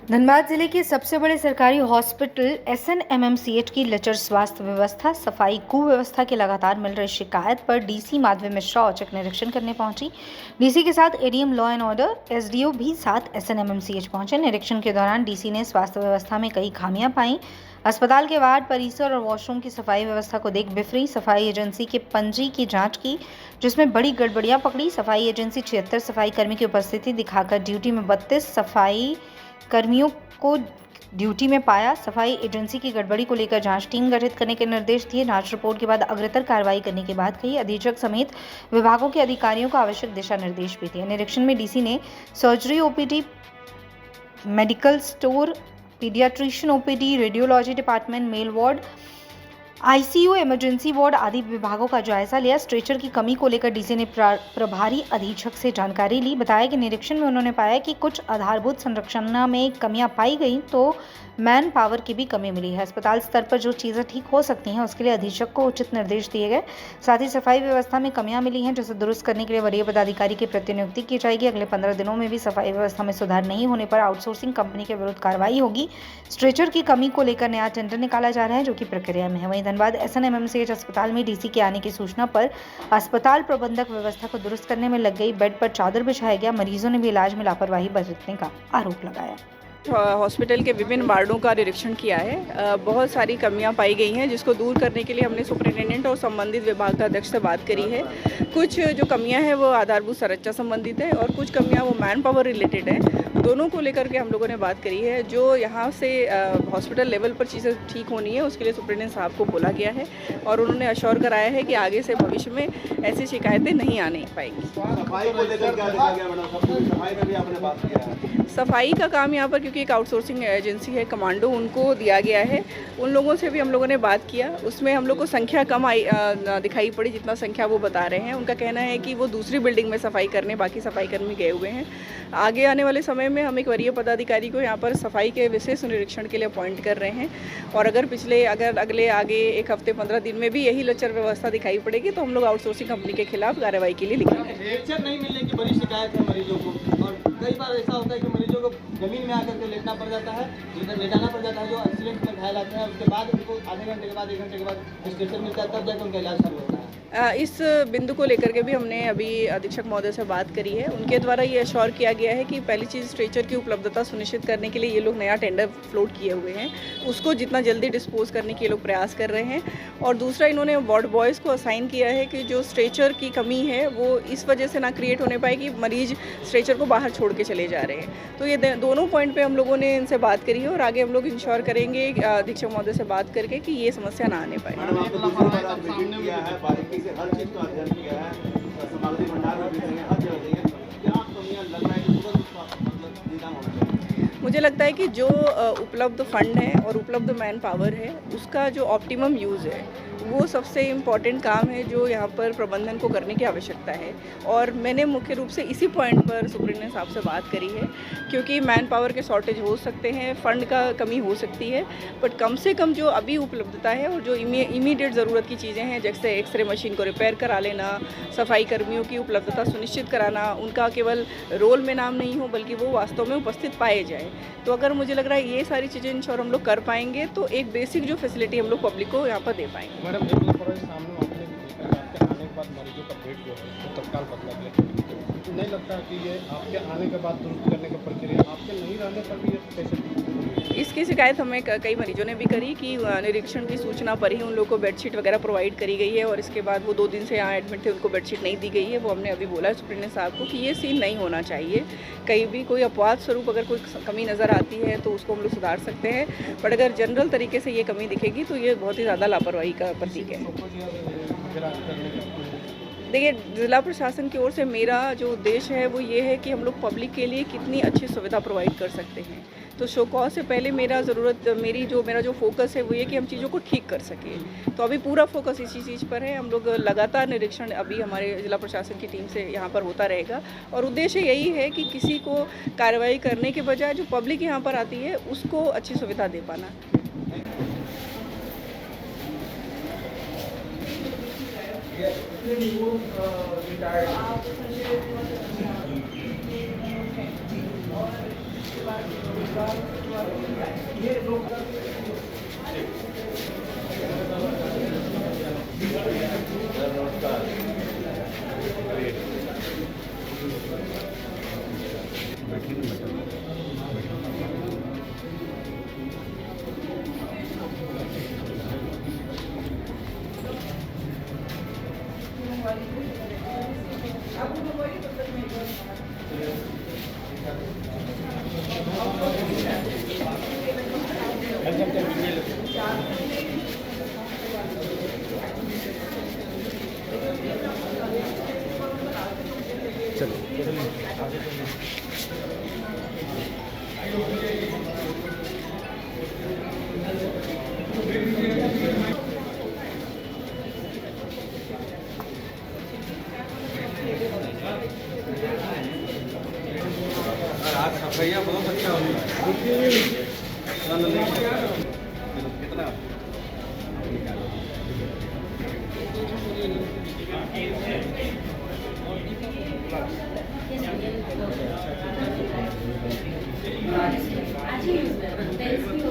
धनबाद जिले के सबसे बड़े सरकारी हॉस्पिटल एसएनएमएमसीएच की लचर स्वास्थ्य व्यवस्था, सफाई, कुव्यवस्था की लगातार मिल रही शिकायत पर डीसी माधवी मिश्रा औचक निरीक्षण करने पहुंची। डीसी के साथ ADM law and order, SDO भी साथ एसएनएमएमसीएच पहुंचे। निरीक्षण के दौरान डीसी ने स्वास्थ्य व्यवस्था में कई खामियां पाई। अस्पताल के वार्ड परिसर और वॉशरूम की सफाई व्यवस्था को देख बिफरी। सफाई एजेंसी के पंजी की जांच की, जिसमें बड़ी गड़बड़ियां पकड़ी। सफाई एजेंसी 76 सफाई कर्मी की उपस्थिति दिखाकर ड्यूटी में 32 सफाई कर्मियों को ड्यूटी में पाया। सफाई एजेंसी की गड़बड़ी को लेकर जांच टीम गठित करने के निर्देश दिए। जांच रिपोर्ट के बाद अग्रतर कार्रवाई करने की बात कही। अधीक्षक समेत विभागों के अधिकारियों को आवश्यक दिशा निर्देश भी दिए। निरीक्षण में डीसी ने surgery OPD, medical store, paediatrician OPD, radiology department, male ward, ICU, emergency ward आदि विभागों का जायजा लिया। स्ट्रेचर की कमी को लेकर डीसी ने प्रभारी अधीक्षक से जानकारी ली। बताया कि निरीक्षण में उन्होंने पाया कि कुछ आधारभूत संरचना में कमियां पाई गई तो मैन पावर की भी कमी मिली है। अस्पताल स्तर पर जो चीज़ें ठीक हो सकती हैं उसके लिए अधीक्षक को उचित निर्देश दिए गए। साथ ही सफाई व्यवस्था में कमियां मिली हैं जिसे दुरुस्त करने के लिए वरीय पदाधिकारी की प्रतिनियुक्ति की जाएगी। अगले 15 दिनों में भी सफाई व्यवस्था में सुधार नहीं होने पर आउटसोर्सिंग कंपनी के विरुद्ध कार्रवाई होगी। स्ट्रेचर की कमी को लेकर नया टेंडर निकाला जा रहा है जो कि प्रक्रिया में है। वहीं धनबाद एसएनएमएमसीएच अस्पताल में डीसी के आने की सूचना पर अस्पताल प्रबंधक व्यवस्था को दुरुस्त करने में लग गई। बेड पर चादर बिछाया गया। मरीजों ने भी इलाज में लापरवाही बरतने का आरोप लगाया। हॉस्पिटल के विभिन्न वार्डों का निरीक्षण किया है। बहुत सारी कमियां पाई गई हैं जिसको दूर करने के लिए हमने सुपरिटेंडेंट और संबंधित विभाग का अध्यक्ष से बात करी है। कुछ जो कमियां हैं वो आधारभूत संरचना संबंधित है और कुछ कमियां वो मैन पावर रिलेटेड है। दोनों को लेकर के हम लोगों ने बात करी है। जो यहाँ से हॉस्पिटल लेवल पर चीज़ें ठीक होनी है उसके लिए सुपरिटेंडेंट साहब को बोला गया है और उन्होंने अश्योर कराया है कि आगे से भविष्य में ऐसी शिकायतें नहीं आने पाएंगी। सफाई का काम यहाँ पर क्योंकि एक आउटसोर्सिंग एजेंसी है कमांडो, उनको दिया गया है। उन लोगों से भी हम लोगों ने बात किया, उसमें हम लोग को संख्या कम दिखाई पड़ी जितना संख्या वो बता रहे हैं। उनका कहना है कि वो दूसरी बिल्डिंग में सफाई करने बाकी सफाई कर्मी गए हुए हैं। आगे आने वाले समय में हम एक वरीय पदाधिकारी को यहाँ पर सफाई के विशेष निरीक्षण के लिए अपॉइंट कर रहे हैं और अगर अगले आगे एक हफ्ते 15 दिन में भी यही लचर व्यवस्था दिखाई पड़ेगी तो हम लोग आउटसोर्सिंग कंपनी के खिलाफ कार्रवाई के लिए लिखेंगे। नहीं मिलने की बड़ी शिकायत है मरीजों को और कई बार ऐसा होता है कि मरीजों को जमीन में आकर के लेटना पड़ जाता है, लेटाना पड़ जाता है। जो एक्सीडेंट में घायल आते हैं उसके बाद उनको आधे घंटे के बाद 1 घंटे के बाद स्टेशन मिलता है, तब जाकर उनका इलाज शुरू होता है। इस बिंदु को लेकर के भी हमने अभी अधीक्षक महोदय से बात करी है। उनके द्वारा ये अश्योर किया गया है कि पहली चीज़ स्ट्रेचर की उपलब्धता सुनिश्चित करने के लिए ये लोग नया टेंडर फ्लोट किए हुए हैं, उसको जितना जल्दी डिस्पोज करने के ये लोग प्रयास कर रहे हैं। और दूसरा इन्होंने वार्ड बॉयज़ को असाइन किया है कि जो स्ट्रेचर की कमी है वो इस वजह से ना क्रिएट होने पाए कि मरीज स्ट्रेचर को बाहर छोड़ के चले जा रहे हैं। तो ये दोनों पॉइंट पे हम लोगों ने इनसे बात करी है और आगे हम लोग इंश्योर करेंगे अधीक्षक महोदय से बात करके कि ये समस्या ना आने पाए। मुझे लगता है कि जो उपलब्ध फंड है और उपलब्ध मैन पावर है उसका जो ऑप्टिमम यूज़ है वो सबसे इम्पॉर्टेंट काम है जो यहाँ पर प्रबंधन को करने की आवश्यकता है। और मैंने मुख्य रूप से इसी पॉइंट पर सुपरिटेंडेंट साहब से बात करी है क्योंकि मैन पावर के शॉर्टेज हो सकते हैं, फंड का कमी हो सकती है, बट कम से कम जो अभी उपलब्धता है और जो इमीडिएट ज़रूरत की चीज़ें हैं जैसे एक्सरे मशीन को रिपेयर करा लेना, सफाई कर्मियों की उपलब्धता सुनिश्चित कराना, उनका केवल रोल में नाम नहीं हो बल्कि वो वास्तव में उपस्थित पाए जाए। तो अगर मुझे लग रहा है ये सारी चीज़ें इंश्योर हम लोग कर पाएंगे तो एक बेसिक जो फैसिलिटी हम लोग पब्लिक को यहाँ पर दे पाएंगे। मैडम, एक सामने आपने आपके आने के बाद मरीजों का बेड जो है वो तत्काल बदला गया। नहीं लगता कि ये आपके आने के बाद दुरुस्त करने की प्रक्रिया आपके नहीं रहने पर भी कैसे? इसकी शिकायत हमें कई मरीजों ने भी करी कि निरीक्षण की सूचना पर ही उन लोगों को बेडशीट वगैरह प्रोवाइड करी गई है और इसके बाद वो 2 दिन से यहाँ एडमिट थे, उनको बेडशीट नहीं दी गई है। वो हमने अभी बोला है सुपरिटेंडेंट साहब को कि ये सीन नहीं होना चाहिए। कहीं भी कोई अपवाद स्वरूप अगर कोई कमी नज़र आती है तो उसको हम लोग सुधार सकते हैं, बट अगर जनरल तरीके से ये कमी दिखेगी तो ये बहुत ही ज़्यादा लापरवाही का प्रतीक है। देखिए, ज़िला प्रशासन की ओर से मेरा जो उद्देश्य है वो ये है कि हम लोग पब्लिक के लिए कितनी अच्छी सुविधा प्रोवाइड कर सकते हैं। तो शो कॉज से पहले मेरा जो फोकस है वो ये कि हम चीज़ों को ठीक कर सकें। तो अभी पूरा फोकस इसी चीज़ पर है। हम लोग लगातार निरीक्षण अभी हमारे ज़िला प्रशासन की टीम से यहाँ पर होता रहेगा और उद्देश्य यही है कि किसी को कार्रवाई करने के बजाय जो पब्लिक यहाँ पर आती है उसको अच्छी सुविधा दे पाना। Yes. आज सफाइयाँ बहुत अच्छा हो रही है कितना Actually,